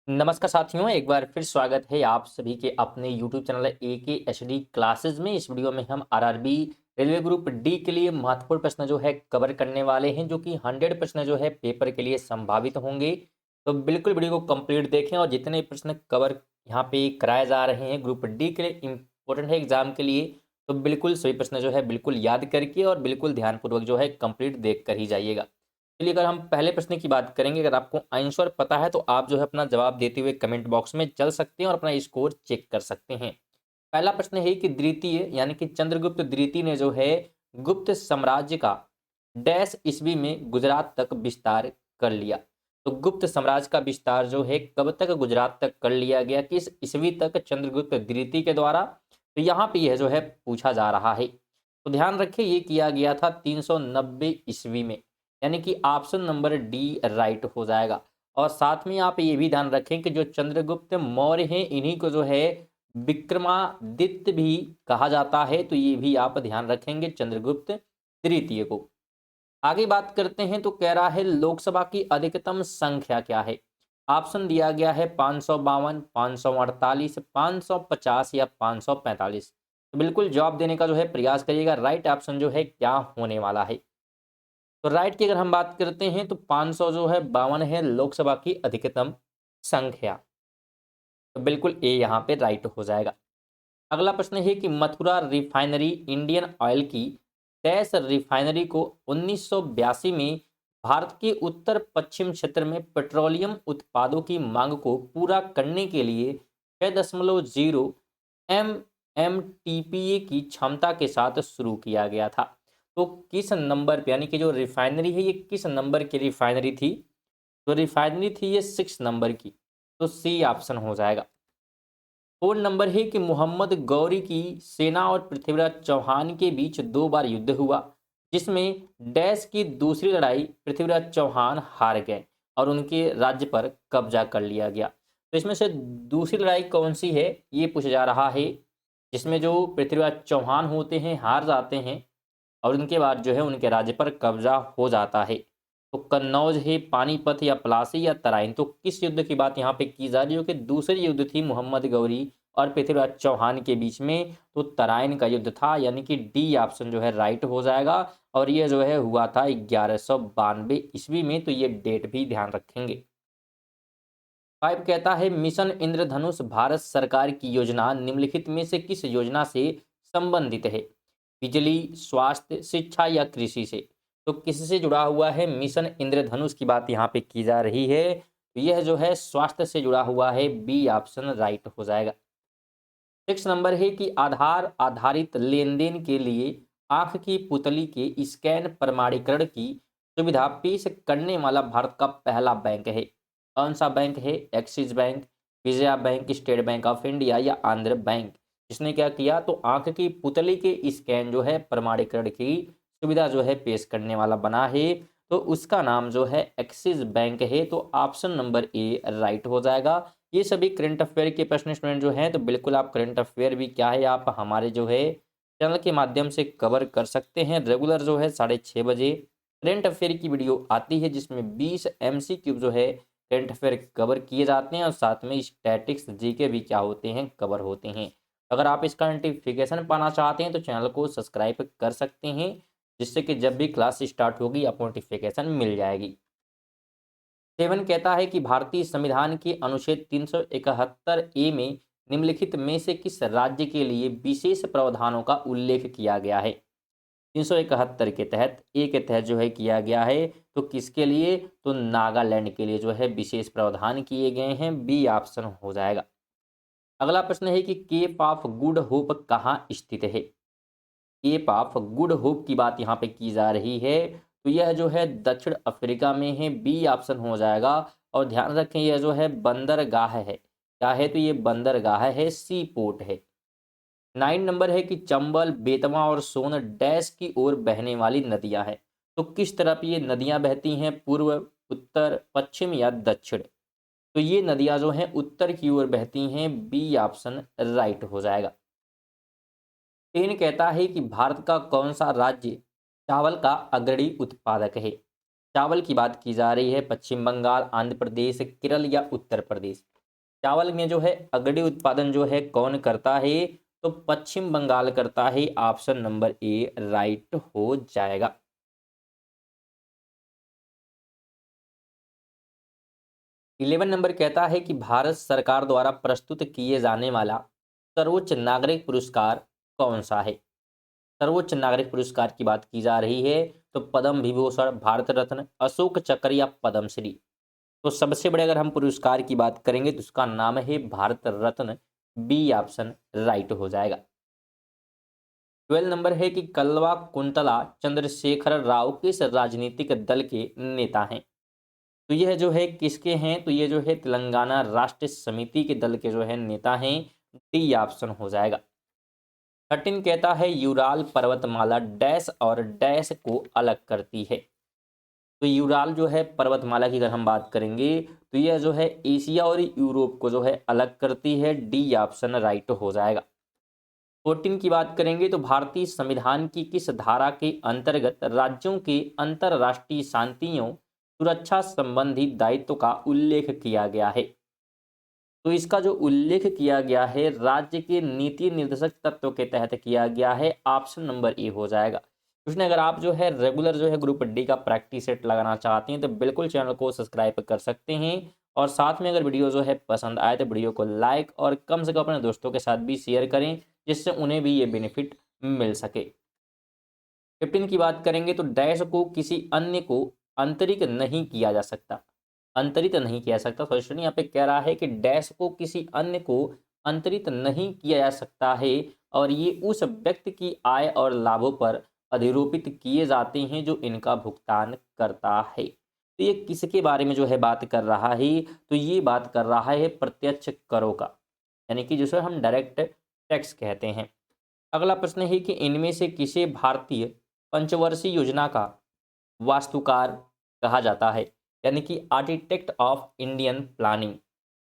नमस्कार साथियों, एक बार फिर स्वागत है आप सभी के अपने YouTube चैनल AKHD क्लासेस में। इस वीडियो में हम आरआरबी रेलवे ग्रुप डी के लिए महत्वपूर्ण प्रश्न जो है कवर करने वाले हैं, जो कि 100 प्रश्न जो है पेपर के लिए संभावित होंगे। तो बिल्कुल वीडियो को कंप्लीट देखें और जितने प्रश्न कवर यहाँ पे कराए जा रहे हैं ग्रुप डी के लिए इम्पोर्टेंट है एग्जाम के लिए, तो बिल्कुल सभी प्रश्न जो है बिल्कुल याद करके और बिल्कुल ध्यानपूर्वक जो है कंप्लीट देख कर ही जाइएगा। चलिए, अगर हम पहले प्रश्न की बात करेंगे, अगर आपको आंसर पता है तो आप जो है अपना जवाब देते हुए कमेंट बॉक्स में चल सकते हैं और अपना स्कोर चेक कर सकते हैं। पहला प्रश्न है कि द्वितीय यानी कि चंद्रगुप्त द्वितीय ने जो है गुप्त साम्राज्य का डैश ईस्वी में गुजरात तक विस्तार कर लिया। तो गुप्त साम्राज्य का विस्तार जो है कब तक गुजरात तक कर लिया गया, किस ईस्वी तक चंद्रगुप्त द्वितीय के द्वारा, तो यहाँ पे यह जो है पूछा जा रहा है। तो ध्यान रखिए, ये किया गया था 390 ईस्वी में, यानी कि ऑप्शन नंबर डी राइट हो जाएगा। और साथ में आप ये भी ध्यान रखें कि जो चंद्रगुप्त मौर्य हैं, इन्हीं को जो है विक्रमादित्य भी कहा जाता है, तो ये भी आप ध्यान रखेंगे चंद्रगुप्त तृतीय को। आगे बात करते हैं, तो कह रहा है लोकसभा की अधिकतम संख्या क्या है। ऑप्शन दिया गया है 552, 548, 550 या 545। तो बिल्कुल जवाब देने का जो है प्रयास करिएगा। राइट ऑप्शन जो है क्या होने वाला है। तो राइट की अगर हम बात करते हैं तो 500 जो है 52 है लोकसभा की अधिकतम संख्या। तो बिल्कुल ए यहाँ पे राइट हो जाएगा। अगला प्रश्न है कि मथुरा रिफाइनरी इंडियन ऑयल की डैश रिफाइनरी को 1982 में भारत के उत्तर पश्चिम क्षेत्र में पेट्रोलियम उत्पादों की मांग को पूरा करने के लिए 6.0 एम एम टी की क्षमता के साथ शुरू किया गया था। तो किस नंबर पे, यानी कि जो रिफाइनरी है ये किस नंबर की रिफाइनरी थी। तो रिफाइनरी थी ये 6 नंबर की। तो सी ऑप्शन हो जाएगा। 4 नंबर है कि मोहम्मद गौरी की सेना और पृथ्वीराज चौहान के बीच 2 बार युद्ध हुआ, जिसमें डैश की दूसरी लड़ाई पृथ्वीराज चौहान हार गए और उनके राज्य पर कब्जा कर लिया गया। तो इसमें से दूसरी लड़ाई कौन सी है ये पूछा जा रहा है, जिसमें जो पृथ्वीराज चौहान होते हैं हार जाते हैं और उनके बाद जो है उनके राज्य पर कब्जा हो जाता है। तो कन्नौज है, पानीपत या प्लासी या तराइन। तो किस युद्ध की बात यहाँ पे की जा रही है कि दूसरी युद्ध थी मोहम्मद गौरी और पृथ्वीराज चौहान के बीच में, तो तराइन का युद्ध था, यानी कि डी ऑप्शन जो है राइट हो जाएगा। और ये जो है हुआ था 1192 ईस्वी में, तो ये डेट भी ध्यान रखेंगे। 5 कहता है मिशन इंद्रधनुष भारत सरकार की योजना निम्नलिखित में से किस योजना से संबंधित है। बिजली, स्वास्थ्य, शिक्षा या कृषि से। तो किससे जुड़ा हुआ है मिशन इंद्रधनुष की बात यहाँ पे की जा रही है, तो यह जो है स्वास्थ्य से जुड़ा हुआ है। बी ऑप्शन राइट हो जाएगा। 6 नंबर है कि आधार आधारित लेन-देन के लिए आंख की पुतली के स्कैन प्रमाणीकरण की सुविधा पेश करने वाला भारत का पहला बैंक है। कौन सा बैंक है। Axis bank, Vijaya bank, state bank of India या आंध्र बैंक। इसने क्या किया, तो आंख की पुतली के स्कैन जो है प्रमाणीकरण की सुविधा जो है पेश करने वाला बना है, तो उसका नाम जो है एक्सिस बैंक है। तो ऑप्शन नंबर ए राइट हो जाएगा। ये सभी करंट अफेयर के प्रश्न स्टूडेंट जो हैं, तो बिल्कुल आप करंट अफेयर भी क्या है आप हमारे जो है चैनल के माध्यम से कवर कर सकते हैं। रेगुलर जो है 6:30 बजे करंट अफेयर की वीडियो आती है, जिसमें 20 MCQ जो है करंट अफेयर कवर किए जाते हैं और साथ में स्टैटिक्स जीके भी क्या होते हैं कवर होते हैं। अगर आप इसका नोटिफिकेशन पाना चाहते हैं तो चैनल को सब्सक्राइब कर सकते हैं, जिससे कि जब भी क्लास स्टार्ट होगी आपको नोटिफिकेशन मिल जाएगी। 7 कहता है कि भारतीय संविधान के अनुच्छेद 371 ए में निम्नलिखित में से किस राज्य के लिए विशेष प्रावधानों का उल्लेख किया गया है। 371 के तहत ए के तहत जो है किया गया है, तो किसके लिए, तो नागालैंड के लिए जो है विशेष प्रावधान किए गए हैं। बी ऑप्शन हो जाएगा। अगला प्रश्न है कि केप ऑफ गुड होप कहाँ स्थित है। केप ऑफ गुड होप की बात यहाँ पे की जा रही है, तो यह जो है दक्षिण अफ्रीका में है। बी ऑप्शन हो जाएगा। और ध्यान रखें यह जो है बंदरगाह है, क्या है, तो ये बंदरगाह है, सी पोर्ट है। 9 नंबर है कि चंबल, बेतवा और सोन डैश की ओर बहने वाली नदियां हैं। तो किस तरफ ये नदियां बहती हैं, पूर्व, उत्तर, पश्चिम या दक्षिण। तो ये नदियां जो हैं उत्तर की ओर बहती हैं। बी ऑप्शन राइट हो जाएगा। 10 कहता है कि भारत का कौन सा राज्य चावल का अग्रणी उत्पादक है। चावल की बात की जा रही है, पश्चिम बंगाल, आंध्र प्रदेश, केरल या उत्तर प्रदेश। चावल में जो है अगड़ी उत्पादन जो है कौन करता है? तो पश्चिम बंगाल करता है। ऑप्शन नंबर ए राइट हो जाएगा। 11 नंबर कहता है कि भारत सरकार द्वारा प्रस्तुत किए जाने वाला सर्वोच्च नागरिक पुरस्कार कौन सा है? सर्वोच्च नागरिक पुरस्कार की बात की जा रही है तो पद्म विभूषण, भारत रत्न, अशोक चक्र या पद्मश्री। तो सबसे बड़े अगर हम पुरस्कार की बात करेंगे तो उसका नाम है Bharat Ratna. B option right हो जाएगा। 12 नंबर है कि कल्वा कुंतला चंद्रशेखर राव किस राजनीतिक दल के नेता हैं? तो यह जो है किसके हैं? तो ये जो है तेलंगाना राष्ट्र समिति के दल के जो है नेता हैं। डी ऑप्शन हो जाएगा। 13 कहता है यूराल पर्वतमाला डैश और डैश को अलग करती है। तो यूराल जो है पर्वतमाला की अगर हम बात करेंगे तो यह जो है एशिया और यूरोप को जो है अलग करती है। डी ऑप्शन राइट हो जाएगा। 14 की बात करेंगे तो भारतीय संविधान की किस धारा के अंतर्गत राज्यों के अंतरराष्ट्रीय शांतियों सुरक्षा संबंधी दायित्व का उल्लेख किया गया है? तो इसका जो उल्लेख किया गया है राज्य के नीति निर्देशक तत्व के तहत किया गया है। ऑप्शन नंबर ए हो जाएगा। उसने अगर आप जो है रेगुलर जो है ग्रुप डी का प्रैक्टिस सेट लगाना चाहते हैं तो बिल्कुल चैनल को सब्सक्राइब कर सकते हैं। और साथ में अगर वीडियो जो है पसंद आए तो वीडियो को लाइक और कम से कम अपने दोस्तों के साथ भी शेयर करें जिससे उन्हें भी ये बेनिफिट मिल सके। 15 की बात करेंगे तो डैश को किसी अन्य को अंतरित नहीं किया जा सकता। अंतरित नहीं किया जा सकता। क्वेश्चन यहाँ पे कह रहा है कि डैश को किसी अन्य को अंतरित नहीं किया जा सकता है और ये उस व्यक्ति की आय और लाभों पर अधिरोपित किए जाते हैं जो इनका भुगतान करता है। तो ये किसके बारे में जो है बात कर रहा है? तो ये बात कर रहा है प्रत्यक्ष करों का, यानी कि जिसे हम डायरेक्ट टैक्स कहते हैं। अगला प्रश्न है कि इनमें से किसे भारतीय पंचवर्षीय योजना का वास्तुकार कहा जाता है, यानी कि आर्किटेक्ट ऑफ इंडियन प्लानिंग।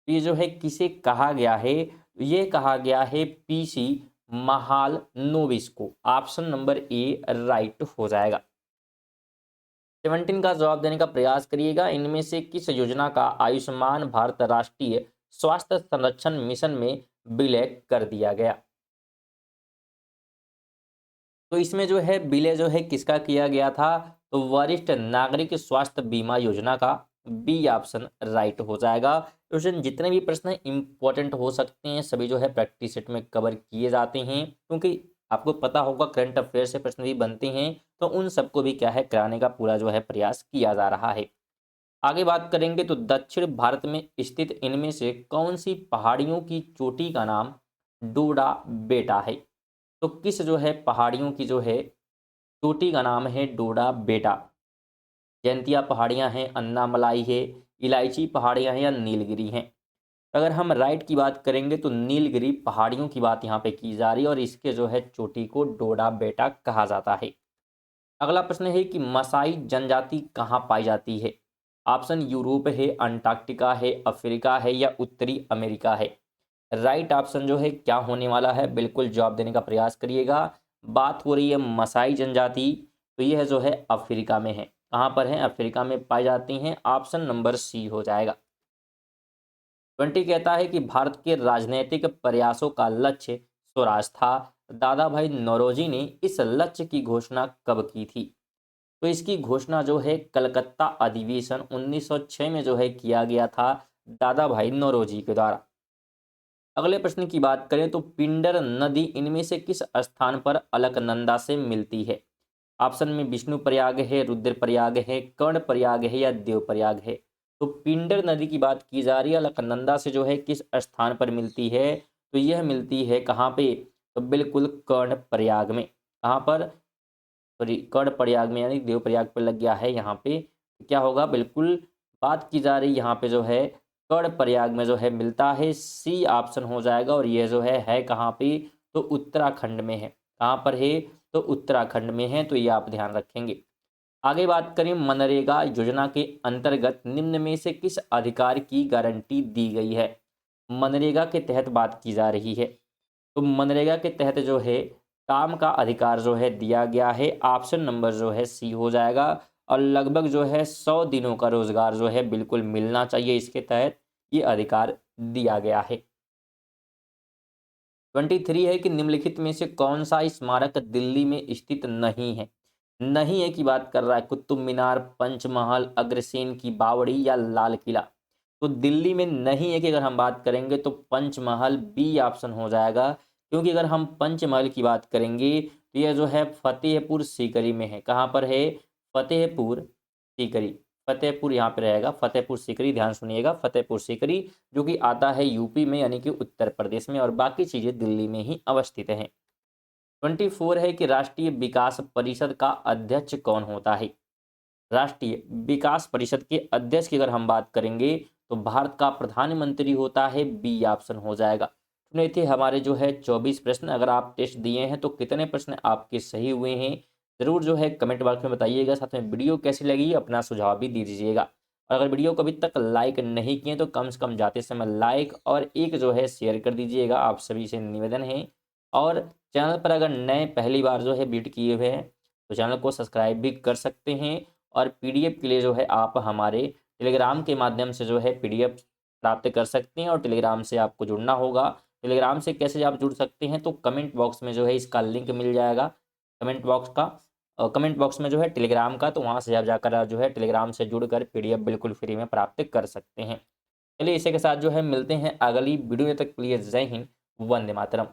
ये जो है किसे कहा गया है? ये कहा गया है पीसी महालनोबिस को। ऑप्शन नंबर ए राइट हो जाएगा। 17 का जवाब देने का प्रयास करिएगा। इनमें से किस योजना का आयुष्मान भारत राष्ट्रीय स्वास्थ्य संरक्षण मिशन में विलय कर दिया गया? तो इसमें जो है विलय जो है किसका किया गया था? तो वरिष्ठ नागरिक स्वास्थ्य बीमा योजना का। बी ऑप्शन राइट हो जाएगा। क्वेश्चन जितने भी प्रश्न इंपॉर्टेंट हो सकते हैं सभी जो है प्रैक्टिस सेट में कवर किए जाते हैं, क्योंकि आपको पता होगा करंट अफेयर से प्रश्न भी बनते हैं तो उन सबको भी क्या है कराने का पूरा जो है प्रयास किया जा रहा है। आगे बात करेंगे तो दक्षिण भारत में स्थित इनमें से कौन सी पहाड़ियों की चोटी का नाम डोडा बेटा है? तो किस जो है पहाड़ियों की जो है चोटी का नाम है डोडा बेटा? जैंतिया पहाड़ियां हैं, अन्नामलाई है, इलायची पहाड़ियां हैं या नीलगिरी हैं? अगर हम राइट की बात करेंगे तो नीलगिरी पहाड़ियों की बात यहाँ पे की जा रही है और इसके जो है चोटी को डोडा बेटा कहा जाता है। अगला प्रश्न है कि मसाई जनजाति कहाँ पाई जाती है? ऑप्शन यूरोप है, अंटार्कटिका है, अफ्रीका है या उत्तरी अमेरिका है? राइट ऑप्शन जो है क्या होने वाला है? बिल्कुल जवाब देने का प्रयास करिएगा। बात हो रही है मसाई जनजाति, तो यह जो है अफ्रीका में है। कहाँ पर है? अफ्रीका में पाई जाती हैं। ऑप्शन नंबर सी हो जाएगा। 20 कहता है कि भारत के राजनीतिक प्रयासों का लक्ष्य स्वराज था। दादा भाई नौरोजी ने इस लक्ष्य की घोषणा कब की थी? तो इसकी घोषणा जो है कलकत्ता अधिवेशन 1906 में जो है किया गया था दादा भाई नौरोजी के द्वारा। अगले प्रश्न की बात करें तो पिंडर नदी इनमें से किस स्थान पर अलकनंदा से मिलती है? ऑप्शन में विष्णु प्रयाग है, रुद्र प्रयाग है, कर्ण प्रयाग है या देव प्रयाग है? तो पिंडर नदी की बात की जा रही है, अलकनंदा से जो है किस स्थान पर मिलती है? तो यह मिलती है कहाँ पे? तो बिल्कुल कर्ण प्रयाग में। कहाँ पर? सॉरी कर्ण प्रयाग में, यानी देव प्रयाग पर लग गया है यहाँ पे। क्या होगा? बिल्कुल बात की जा रही यहाँ पे जो है कर्ण प्रयाग में जो है मिलता है। सी ऑप्शन हो जाएगा। और यह जो है कहाँ पे? तो उत्तराखंड में है। कहाँ पर है? तो उत्तराखंड में है। तो ये आप ध्यान रखेंगे। आगे बात करें मनरेगा योजना के अंतर्गत निम्न में से किस अधिकार की गारंटी दी गई है? मनरेगा के तहत बात की जा रही है। तो मनरेगा के तहत जो है काम का अधिकार जो है दिया गया है। ऑप्शन नंबर जो है सी हो जाएगा। और लगभग जो है 100 दिनों का रोजगार जो है बिल्कुल मिलना चाहिए इसके तहत। ये अधिकार दिया गया है। 23 है कि निम्नलिखित में से कौन सा स्मारक दिल्ली में स्थित नहीं है। नहीं है की बात कर रहा है कुतुब मीनार, पंचमहल, अग्रसेन की बावड़ी या लाल किला। तो दिल्ली में नहीं है कि अगर हम बात करेंगे तो पंचमहल बी ऑप्शन हो जाएगा, क्योंकि अगर हम पंचमहल की बात करेंगे तो यह जो है फतेहपुर सीकरी में है। कहाँ पर है? फतेहपुर सीकरी। फतेहपुर यहाँ पे रहेगा, फतेहपुर सीकरी, ध्यान सुनिएगा, फतेहपुर सीकरी, जो कि आता है यूपी में यानी कि उत्तर प्रदेश में, और बाकी चीजें दिल्ली में ही अवस्थित हैं। 24 है कि राष्ट्रीय विकास परिषद का अध्यक्ष कौन होता है। राष्ट्रीय विकास परिषद के अध्यक्ष की अगर हम बात करेंगे तो भारत का प्रधानमंत्री होता है, बी ऑप्शन हो जाएगा। तो ये थे हमारे जो है 24 प्रश्न। अगर आप टेस्ट दिए हैं तो कितने प्रश्न आपके सही हुए हैं जरूर जो है कमेंट बॉक्स में बताइएगा। साथ में वीडियो कैसी लगी अपना सुझाव भी दे दीजिएगा। और अगर वीडियो को अभी तक लाइक नहीं किए तो कम से कम जाते समय लाइक और एक जो है शेयर कर दीजिएगा, आप सभी से निवेदन है। और चैनल पर अगर नए पहली बार जो है विजिट किए हुए हैं तो चैनल को सब्सक्राइब भी कर सकते हैं। और पीडीएफ के लिए जो है आप हमारे टेलीग्राम के माध्यम से जो है पीडीएफ प्राप्त कर सकते हैं, और टेलीग्राम से आपको जुड़ना होगा। टेलीग्राम से कैसे आप जुड़ सकते हैं तो कमेंट बॉक्स में जो है इसका लिंक मिल जाएगा, कमेंट बॉक्स का, कमेंट बॉक्स में जो है टेलीग्राम का, तो वहाँ से आप जाकर आप जो है टेलीग्राम से जुड़कर पीडीएफ बिल्कुल फ्री में प्राप्त कर सकते हैं। चलिए इसी के साथ जो है मिलते हैं अगली वीडियो, तक के लिए जय हिंद, वंदे मातरम।